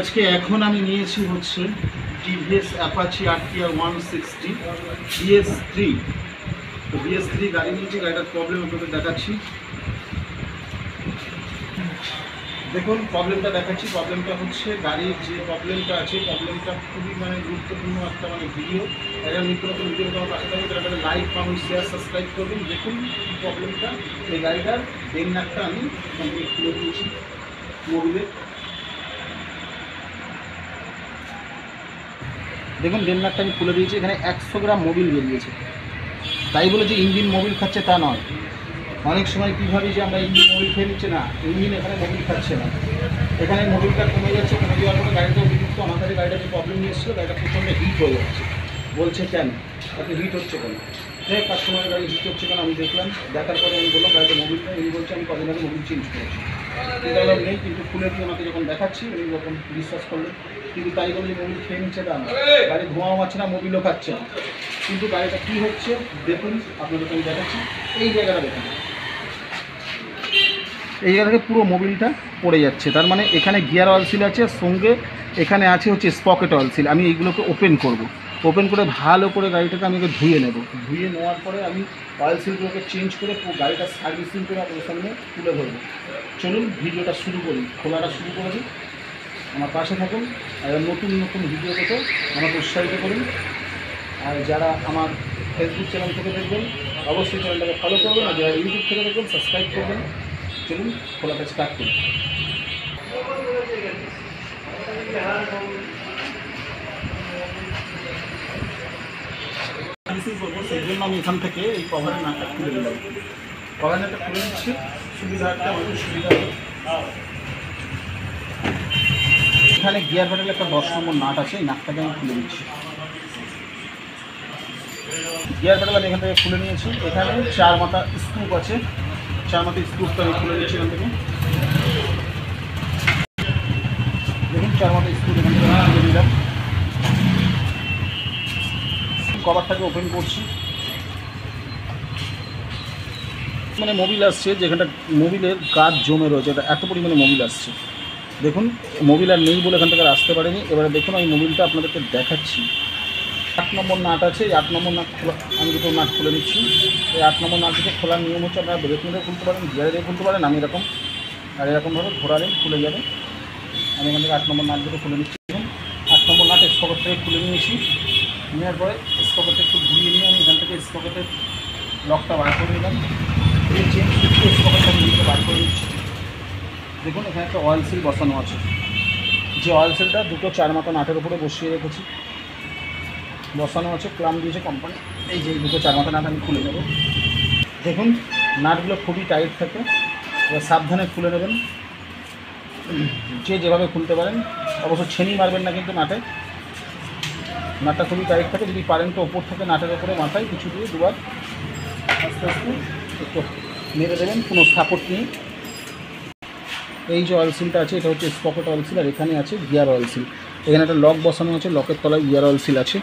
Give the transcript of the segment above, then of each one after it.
আজকে এখন আমি নিয়েছি হচ্ছে টিভিএস অ্যাপাচি আরটিআর 160 BS3। তো BS3 গাড়ি নিয়েছি, গাড়িটার প্রবলেম আপনাদের দেখাচ্ছি। দেখুন প্রবলেমটা দেখাচ্ছি। প্রবলেমটা হচ্ছে গাড়ির যে প্রবলেমটা আছে, প্রবলেমটা খুবই গুরুত্বপূর্ণ একটা ভিডিও। একটা নিত্য নতুন ভিডিও আমার পাশে থাকবে, তারা লাইক কমেন্ট শেয়ার সাবস্ক্রাইব করবেন। দেখুন প্রবলেমটা, এই গাড়িটার বেন নাটটা আমি খুলে দিয়েছি মোবিলে। দেখুন বেন নাটটা আমি খুলে দিয়েছি। এখানে 100 গ্রাম মোবিল বেরিয়েছে। তাই বলে যে ইঞ্জিন মোবিল খাচ্ছে তা নয়। অনেক সময় কী ভাবি যে আমরা ইঞ্জিন মোবিল খেয়ে নিচ্ছে, না, ইঞ্জিন এখানে মোবিল খাচ্ছে না। এখানে মোবিলটা কমে যাচ্ছে, কমে যাওয়ার পরে গাড়িটা অতিরিক্ত আমার কাছে গাড়িটা যে প্রবলেম নিয়ে এসেছিলো, গাড়িটা প্রচণ্ড হিট হয়ে যাচ্ছে। বলছে কেন আপনি হিট হচ্ছে কেন, হ্যাঁ কাস্টমারের গাড়ি হিট হচ্ছে কেন আমি দেখলাম। দেখার পরে আমি বললাম গাড়িটা মোবিলটা, উনি বলছে আমি কদিন আগে মোবিল চেঞ্জ করেছি। কিন্তু নেই, কিন্তু খুলে দিয়ে আমাকে যখন দেখাচ্ছি উনি যখন বিশ্বাস করলেন। কিন্তু তাই বলে যে মোবিল খেয়ে নিচ্ছে তা না, গাড়ি ধোঁয়াও মারছে না, মোবিলও খাচ্ছে না। কিন্তু গাড়িটা কী হচ্ছে দেখুন, আপনাদেরকে আমি দেখাচ্ছি। এই জায়গাটা দেখুন, এই জায়গা থেকে পুরো মোবিলটা পড়ে যাচ্ছে। তার মানে এখানে গিয়ার অয়েল সিল আছে, সঙ্গে এখানে আছে হচ্ছে স্পকেট অয়েল সিল। আমি এইগুলোকে ওপেন করব, ওপেন করে ভালো করে গাড়িটাকে আমি ধুয়ে নেব। ধুয়ে নেওয়ার পরে আমি অয়েল সিলগুলোকে চেঞ্জ করে গাড়িটা সার্ভিসিং করে আপনাদের সামনে তুলে ধরবো। চলুন ভিডিওটা শুরু করি, খোলাটা শুরু করে দিই। আমার পাশে থাকুন, আর নতুন নতুন ভিডিও দেখে আমাকে উৎসাহিত করুন। আর যারা আমার ফেসবুক চ্যানেল থেকে দেখবেন অবশ্যই চ্যানেলটাকে ফলো করবেন, আর যারা ইউটিউব থেকে দেখবেন সাবস্ক্রাইব করবেন। চলুন খোলাটা স্টার্ট করি। সেই জন্য আমি এখান থেকে এই কভারের নাটটা খুলে দিলাম। কভারের নাটটা খুলে দিচ্ছি, সুবিধাটা অনেক সুবিধা হবে। এখানে গিয়ার প্যাডেলে একটা 10 নম্বর নাট আছে, এই নাটটাকে আমি খুলে দিচ্ছি। গিয়ার প্যাডেল আমি এখান থেকে খুলে নিয়েছি। এখানে 4 মাথা স্ক্রুপ আছে, 4 মাথা স্ক্রুপটা আমি খুলে দিচ্ছি এখান থেকে। দেখুন 4 মাথা স্ক্রুপ এখান থেকে খুলে দিলাম। কভারটাকে ওপেন করছি। মানে মোবিল আসছে, যেখানটা মোবিলের কাজ জমে রয়েছে, এটা এত পরিমাণে মোবিল আসছে। দেখুন মোবিল আর নেই বলে এখান থেকে আসতে পারেনি। এবারে দেখুন আমি মোবিলটা আপনাদেরকে দেখাচ্ছি। 8 নম্বর নাট আছে, এই 8 নম্বর নাট খোলা, আমি দুটো নাট খুলে নিচ্ছি। এই 8 নম্বর নাট থেকে খোলার নিয়ম হচ্ছে আপনারা ব্রেক নিয়ে খুলতে পারেন, গিয়ারে দিয়ে খুলতে পারেন। আমি এরকম আর এরকমভাবে ঘোরালে খুলে যাবে। আমি এখান থেকে 8 নম্বর নাট দুটো খুলে নিচ্ছি। দেখুন 8 নম্বর নাট স্পকেট থেকে খুলে নিয়েছি। নেওয়ার পরে স্পকেটটা একটু ঘুরিয়ে নিয়ে আমি এখান থেকে স্পকেটের লকটা বার করে নিলাম। এই চেন সুইচটা স্পকেটটা নিয়ে বার করে নিচ্ছি। দেখুন এখানে একটা অয়েল সিল বসানো আছে, যে অয়েল সিলটা দুটো 4 মাথা নাটের উপরে বসিয়ে রেখেছি, বসানো আছে, ক্লাম দিয়েছে কোম্পানি। এই যে দুটো 4 মাথা নাট আমি খুলে নেব। দেখুন নাটগুলো খুবই টাইট থাকে, এবার সাবধানে খুলে নেবেন। যে যেভাবে খুলতে পারেন, অবশ্য ছেনি মারবেন না কিন্তু নাটে। নাটটা খুবই টাইট থাকে, যদি পারেন তো ওপর থেকে নাটের ওপরে মাথায় কিছু দিয়ে দুবার আস্তে আস্তে একটু মেরে দেবেন, কোনো সাপোর্ট নেই। এই যে অয়েল সিলটা আছে, এটা হচ্ছে স্পকেট অয়েল সিল, আর এখানে আছে গিয়ার অয়েল সিল। এখানে একটা লক বসানো আছে, লকের তলায় গিয়ার অয়েল সিল আছে।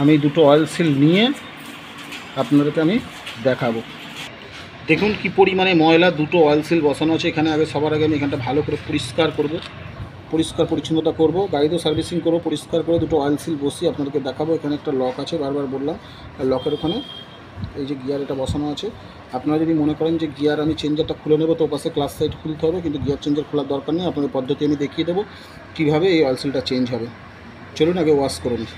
আমি এই দুটো অয়েল সিল নিয়ে আপনাদেরকে আমি দেখাবো। দেখুন কি পরিমাণে ময়লা, দুটো অয়েল সিল বসানো আছে এখানে। সবার আগে আমি এখানটা ভালো করে পরিষ্কার করব, পরিষ্কার পরিচ্ছন্নতা করব। গাড়িতেও সার্ভিসিং করবো, পরিষ্কার করে দুটো অয়েল সিল বসিয়ে আপনাদেরকে দেখাবো। এখানে একটা লক আছে, বারবার বললাম, আর লকের ওখানে এই যে গিয়ার এটা বসানো আছে। আপনারা যদি মনে করেন যে গিয়ার আমি চেঞ্জারটা খুলে নেবো, তো পাশে ক্লাস সাইড খুলতে হবে, কিন্তু গিয়ার চেঞ্জার খোলার দরকার নেই। আপনাদের পদ্ধতি আমি দেখিয়ে দেবো কীভাবে এই অয়েল সিলটা চেঞ্জ হবে। চলুন আগে ওয়াশ করে নিই।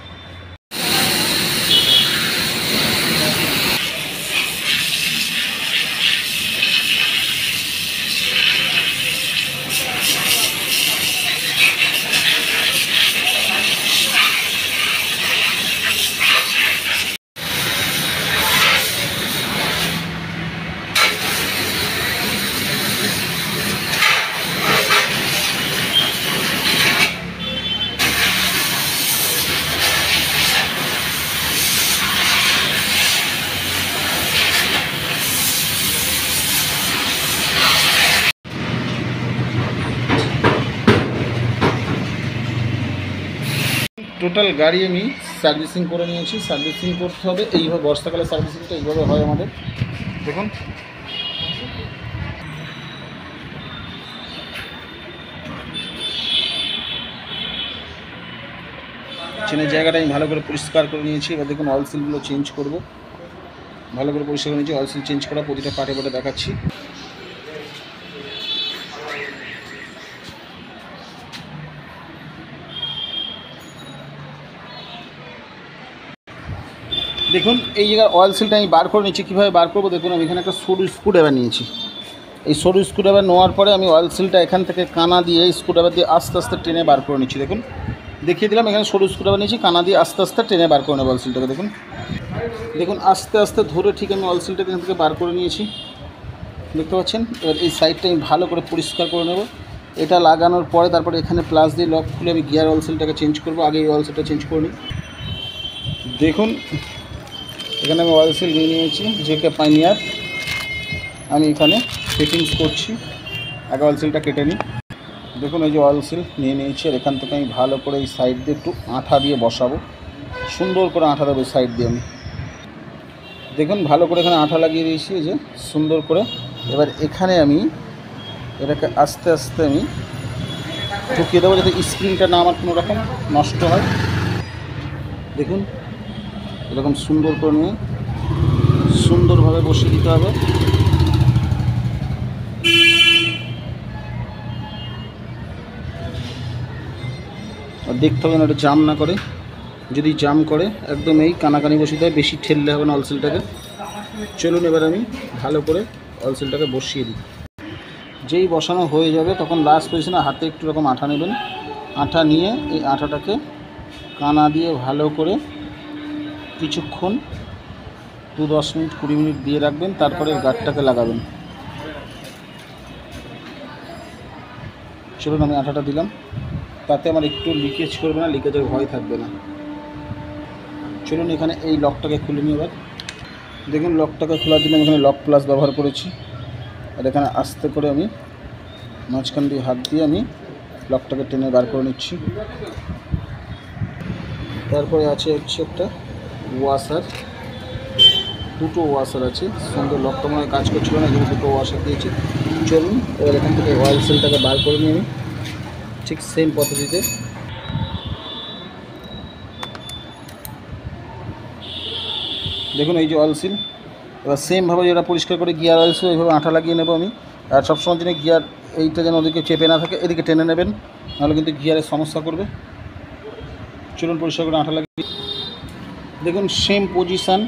টোটাল গাড়ি আমি সার্ভিসিং করে নিয়েছি। সার্ভিসিং করতে হবে এইভাবে, বর্ষাকালে সার্ভিসিংটা এইভাবে হয় আমাদের। দেখুন চেনের জায়গাটা আমি ভালো করে পরিষ্কার করে নিয়েছি। এবার দেখুন অয়েল সিলগুলো চেঞ্জ করব। ভালো করে পরিষ্কার করে নিয়েছি, অয়েল সিল চেঞ্জ করা প্রতিটা পার্টে পার্টে দেখাচ্ছি। দেখুন এই জায়গার অয়েল সিলটা আমি বার করে নিচ্ছি। কীভাবে বার করবো দেখুন, আমি এখানে একটা সরু স্ক্রুড্রাইভার নিয়েছি। এই সরু স্ক্রুড্রাইভার নেওয়ার পরে আমি অয়েল সিলটা এখান থেকে কানা দিয়ে স্ক্রুড্রাইভার দিয়ে আস্তে আস্তে টেনে বার করে নিচ্ছি। দেখুন দেখিয়ে দিলাম, এখানে সরু স্ক্রুড্রাইভার নিয়েছি, কানা দিয়ে আস্তে আস্তে টেনে বার করে নেবো অয়েল সিলটাকে। দেখুন দেখুন আস্তে আস্তে ধরে ঠিক আমি অয়েল সিলটাকে এখান থেকে বার করে নিয়েছি, দেখতে পাচ্ছেন। এবার এই সাইডটা আমি ভালো করে পরিষ্কার করে নেব। এটা লাগানোর পরে তারপরে এখানে প্লাস দিয়ে লক খুলে আমি গিয়ার অয়েল সিলটাকে চেঞ্জ করবো। আগে এই অয়েল সিলটা চেঞ্জ করে নিই। দেখুন এখানে আমি অয়েল সিল নিয়ে নিয়েছি জেকে পাইনিয়ার। আমি এখানে ফিটিংস করছি, আগে অয়েল সিলটা কেটে নিই। দেখুন এই যে অয়েল সিল নিয়ে নিয়েছি, আর এখান থেকে আমি ভালো করে এই সাইড দিয়ে একটু আঠা দিয়ে বসাবো, সুন্দর করে আঠা দেবো এই সাইড দিয়ে আমি। দেখুন ভালো করে এখানে আঠা লাগিয়ে দিয়েছি এই যে সুন্দর করে। এবার এখানে আমি এটাকে আস্তে আস্তে আমি ঢুকিয়ে দেবো, যাতে স্প্রিংটা না আমার কোনো রকম নষ্ট হয়। দেখুন এরকম সুন্দর করে নিয়ে সুন্দরভাবে বসিয়ে দিতে হবে। আর দেখতে হবে না এটা জাম না করে, যদি জাম করে একদম এই কানাকানি বসিয়ে দেয়, বেশি ঠেললে হবে না অয়েল সিলটাকে। চলুন এবার আমি ভালো করে অয়েল সিলটাকে বসিয়ে দিই। যেই বসানো হয়ে যাবে তখন লাস্ট পজিশনে হাতে একটু রকম আঠা নেবেন। আঠা নিয়ে এই আঠাটাকে কানা দিয়ে ভালো করে কিছুক্ষণ 2-10 মিনিট 20 মিনিট দিয়ে রাখবেন, তারপরে গার্ডটাকে লাগাবেন। চলুন আমি আঠাটা দিলাম, তাতে আমার একটু লিকেজ করবে না, লিকেজের ভয় থাকবে না। চলুন এখানে এই লকটাকে খুলে নিই এবার। দেখুন লকটাকে খোলার জন্য আমি এখানে লক প্লাস ব্যবহার করেছি। আর এখানে আস্তে করে আমি মাঝখান দিয়ে হাত দিয়ে আমি লকটাকে টেনে বার করে নিচ্ছি। তারপরে আছে হচ্ছে একটা ওয়াশার, দুটো ওয়াশার আছে। সুন্দর লকটা মনে কাজ করছিল না, এখানে দুটো ওয়াশার দিয়েছি। চলুন এবার এখান থেকে অয়েল সিলটাকে বার করে নিয়ে আমি ঠিক সেম পদ্ধতিতে দেখুন এই যে অয়েল সিল। এবার সেমভাবে যেটা পরিষ্কার করে গিয়ার অয়েল সিল এইভাবে আঠা লাগিয়ে নেবো আমি। আর সবসময় জন্য গিয়ার এইটা যেন ওদিকে চেপে না থাকে, এদিকে টেনে নেবেন, নাহলে কিন্তু গিয়ারের সমস্যা করবে। চলুন পরিষ্কার করে আঠা লাগিয়ে দেখুন সেম পজিশান,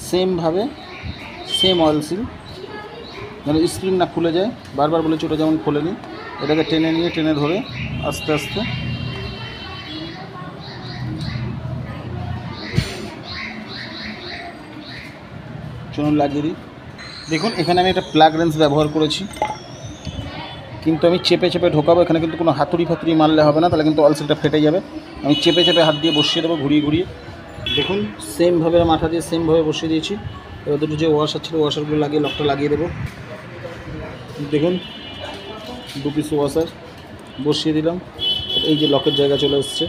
সেমভাবে সেম অয়েল সিল, যেন স্প্রিং না খুলে যায়। বারবার বলেছি ওটা যেমন খোলেনি, এটাকে টেনে নিয়ে টেনে ধরে আস্তে আস্তে চলুন লাগিয়ে দিই। দেখুন এখানে আমি একটা প্লাগ রেঞ্জ ব্যবহার করেছি, কিন্তু আমি চেপে চেপে ঢোকাবো। এখানে কিন্তু কোনো হাতুড়ি ফাতুড়ি মারলে হবে না, তাহলে কিন্তু অয়েল সিলটা ফেটে যাবে। আমি চেপে চেপে হাত দিয়ে বসিয়ে দেবো ঘুরিয়ে ঘুরিয়ে। দেখুন সেমভাবে মাথা দিয়ে সেমভাবে বসিয়ে দিয়েছি। এবার দুটো যে ওয়াশার ছিল ওয়াশারগুলো লাগিয়ে লকটা লাগিয়ে দেবো। দেখুন 2 পিস ওয়াশার বসিয়ে দিলাম। এই যে লকের জায়গা চলে এসছে,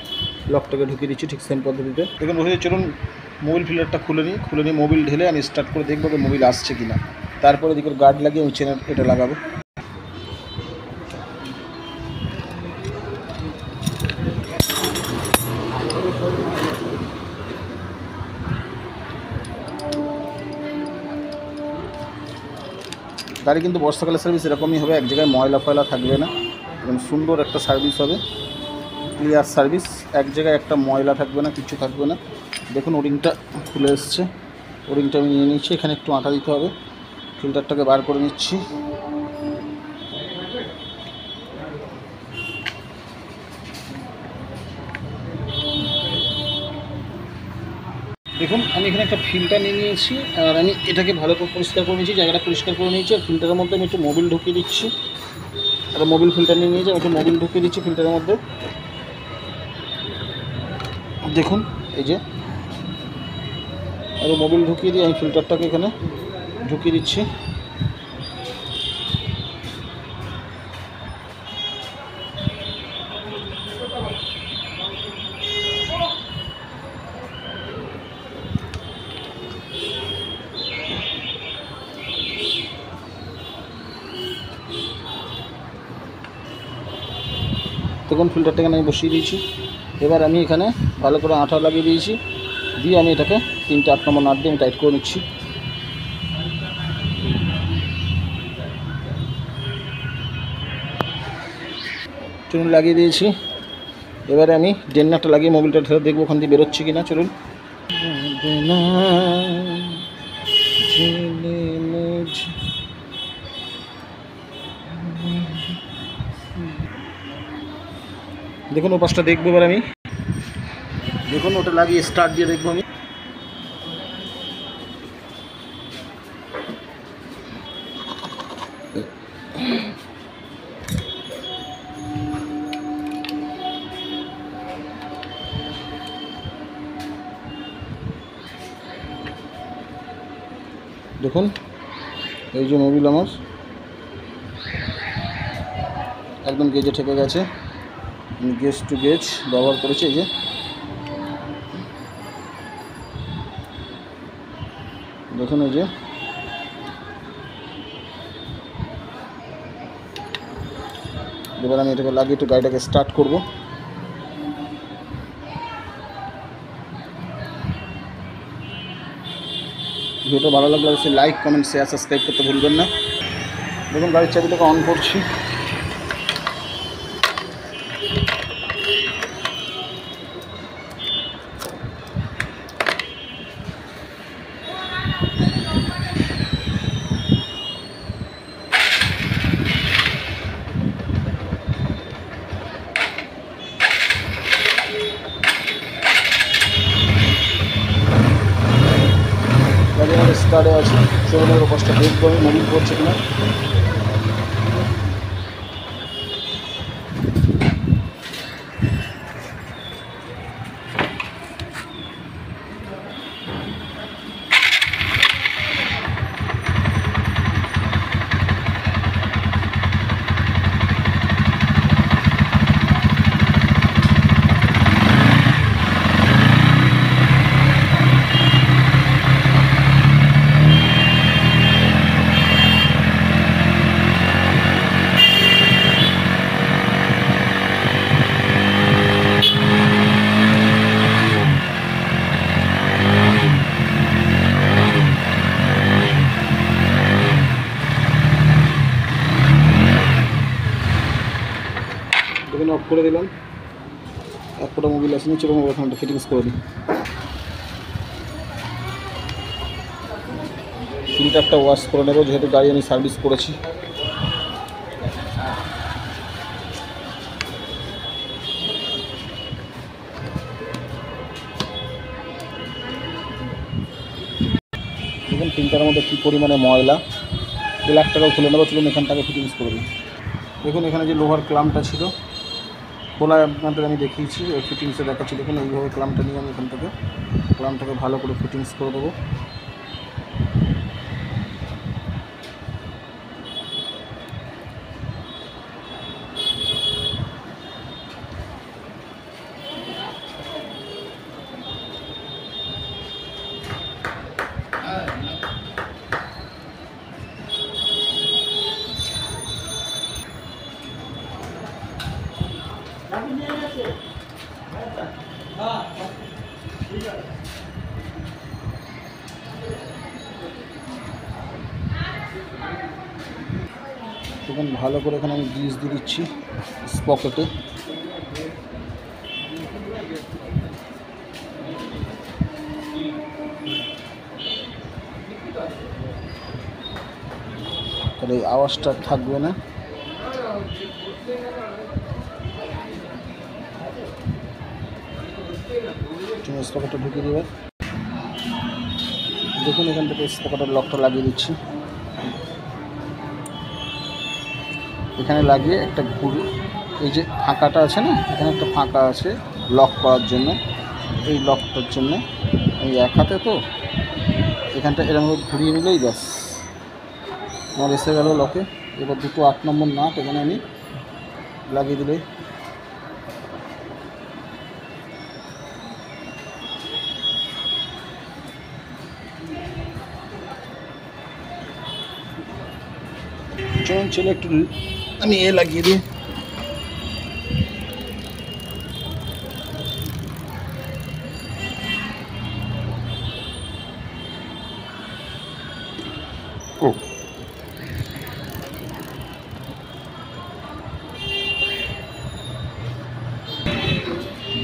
লকটাকে ঢুকিয়ে দিচ্ছি ঠিক সেম পদ্ধতিতে। দেখুন বসে চলুন মোবিল ফিল্টারটা খুলে নিই মোবিল ঢেলে আমি স্টার্ট করে দেখবো যে মোবিল আসছে কি না। তারপরে দিকের গার্ড লাগিয়ে আমি চেনের এটা লাগাবো। গাড়ি কিন্তু বর্ষাকালের সার্ভিস এরকমই হবে, এক জায়গায় ময়লা ফয়লা থাকবে না, এবং সুন্দর একটা সার্ভিস হবে, ক্লিয়ার সার্ভিস। এক জায়গায় একটা ময়লা থাকবে না, কিছু থাকবে না। দেখুন ওরিংটা খুলে এসছে, ওরিংটা আমি নিয়ে নিচ্ছি। এখানে একটু আটা দিতে হবে, ফিল্টারটাকে বার করে নিচ্ছি। দেখুন আমি এখানে একটা ফিল্টার নিয়ে নিয়েছি, আর আমি এটাকে ভালো করে পরিষ্কার করে নিয়েছি, জায়গাটা পরিষ্কার করে নিয়েছি। আর ফিল্টারের মধ্যে আমি একটু মোবিল ঢুকিয়ে দিচ্ছি। আর মোবিল ফিল্টার নিয়ে নিয়েছি, আমি একটু মোবিল ঢুকিয়ে দিচ্ছি ফিল্টারের মধ্যে। দেখুন এই যে আর মোবিল ঢুকিয়ে দিয়ে আমি ফিল্টারটাকে এখানে ঢুকিয়ে দিচ্ছি। দেখুন ফিল্টারটাকে আমি বসিয়ে দিয়েছি। এবার আমি এখানে ভালো করে আঠা লাগিয়ে দিয়েছি, দিয়ে আমি এটাকে 3টে 8 নম্বর নাট দিয়ে আমি টাইট করে নিচ্ছি। চলুন লাগিয়ে দিয়েছি। এবারে আমি ডেন নাটটা লাগিয়ে মোবিলটা ঢেলে দেখবো ওখান দিয়ে বেরোচ্ছে কিনা। চলুন। দেখুন ও পাশটা দেখবো এবার আমি। দেখুন ওটা লাগিয়ে স্টার্ট দিয়ে দেখবো আমি। দেখুন এই যে মোবিল আমার একদম গেজে ঠেকে গেছে। গেজ টু গেজ ব্যবহার করেছি। এই যে দেখুন, এই যে এবার আমি এটাকে লাগিয়ে একটু গাড়িটাকে স্টার্ট করব। ভিডিওটা ভালো লাগলে অবশ্যই লাইক, কমেন্ট, শেয়ার, সাবস্ক্রাইব করতে ভুলবেন না। দেখুন গাড়ির চাবিটাকে অন করছি। গাড়ি আমার স্টার্টে আছে। শোরুমের পাশটা দেখবো আমি মোবিল করছে কিনা। দেখুন অফ করে দিলাম। এক ফোটা মোবিল আসেনি। চলুন ওখানটা ফিটিংস করে দিই। ফিল্টারটা ওয়াশ করে নেবো, যেহেতু গাড়ি আমি সার্ভিস করেছি। দেখুন ফিল্টারের মধ্যে কী পরিমাণে ময়লা। ব্ল্যাকটাকেও খুলে নেবো। চলুন এখানটাকে ফিটিংস করে দিই। দেখুন এখানে যে লোহার ক্লামটা ছিল খোলা, আপনাদের আমি দেখিয়েছি, ওই ফিটিংসে দেখাচ্ছি। দেখুন এইভাবে ক্লামটা নিয়ে আমি এখান থেকে ক্লামটাকে ভালো করে ফিটিংস করে দেবো। দেখুন ভালো করে এখানে আমি গ্রিস দিয়ে দিচ্ছি স্পকেটে। তাহলে এই আওয়াজটা থাকবে না। তুমি স্পকেটটা ঢুকিয়ে দেবে। দেখুন এখান থেকে স্পকেটের লকটা লাগিয়ে দিচ্ছি। এখানে লাগিয়ে একটা ঘুরে, এই যে ফাঁকাটা আছে না, এখানে একটা ফাঁকা আছে লক করার জন্য। এই লকটার জন্য আমি এক হাতে তো এখানটা এরকম ঘুরিয়ে নিলেই ব্যাস আমার এসে গেল লকে। এবার দুটো 8 নম্বর নাট এখানে আমি লাগিয়ে দিলেই চলে একটু আমি লাগিয়ে দিই।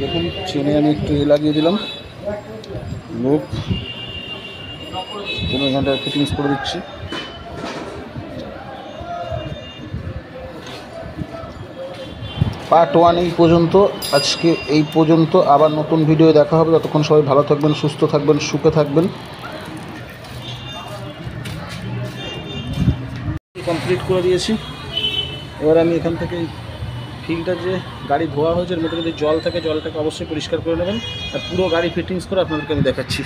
দেখুন চেনে আমি একটু লাগিয়ে দিলাম, লুপ পুরো এখানটা ফিটিংস করে দিচ্ছি। পার্ট 1 এই পর্যন্ত, আজকে এই পর্যন্ত। আবার নতুন ভিডিও দেখা হবে। ততক্ষণ সবাই ভালো থাকবেন, সুস্থ থাকবেন, সুখে থাকবেন। কমপ্লিট করে দিয়েছি। এবার আমি এখান থেকে ফিল্টার যে গাড়ি ধোয়া হয়েছে এর মধ্যে যদি জল থাকে জলটাকে অবশ্যই পরিষ্কার করে নেবেন, আর পুরো গাড়ি ফিটিংস করে আপনাদেরকে আমি দেখাচ্ছি।